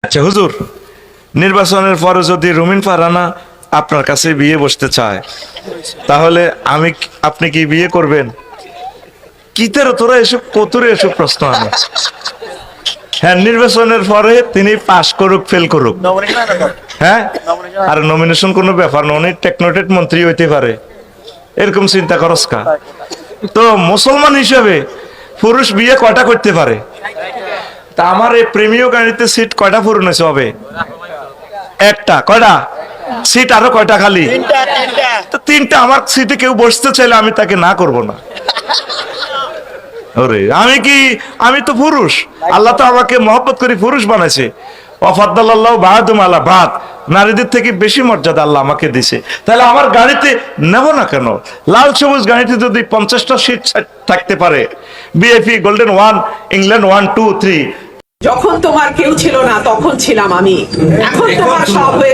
আচ্ছা হুজুর, নির্বাচনের পরে যদি রুমিন ফারহানা আপনার কাছে বিয়ে বসতে চায়, তাহলে আপনি কি বিয়ে করবেন? কি তোরা এসব কতরে এসব প্রশ্ন আনে? হ্যাঁ, নির্বাচনের পরে তিনি পাশ করুক ফেল করুক, হ্যাঁ, আর নমিনেশন কোনো ব্যাপার না, উনি টেকনোটেট মন্ত্রী হইতে পারে, এরকম চিন্তা করস কা? তো মুসলমান হিসেবে পুরুষ বিয়ে কয়টা করতে পারে? তা আমার এই প্রেমীয় গাড়িতে সিট কয়টা পূরণ হয়েছে হবে? একটা। কয়টা সিট? আরো কয়টা খালি? তো তিনটা। আমার সিটে কেউ বসতে চাইলে আমি তাকে না করব না। ওরে আমি তো পুরুষ, আল্লাহ তো আমাকে মহব্বত করে পুরুষ বানাইছে। ওয়াফাদ্দাল্লাহু বা'দুম আলা বা'দ, নারীদের থেকে বেশি মর্যাদা আল্লাহ আমাকে দিছে। তাহলে আমার গাড়িতে নেব না কেন? লাল সবুজ গাড়িতে যদি 50টা সিট থাকতে পারে, বিএপি গোল্ডেন 1, ইংল্যান্ড 1, 2, 3। যখন তোমার কেউ ছিল না তখন ছিলাম আমি, এখন তোমার সব হয়ে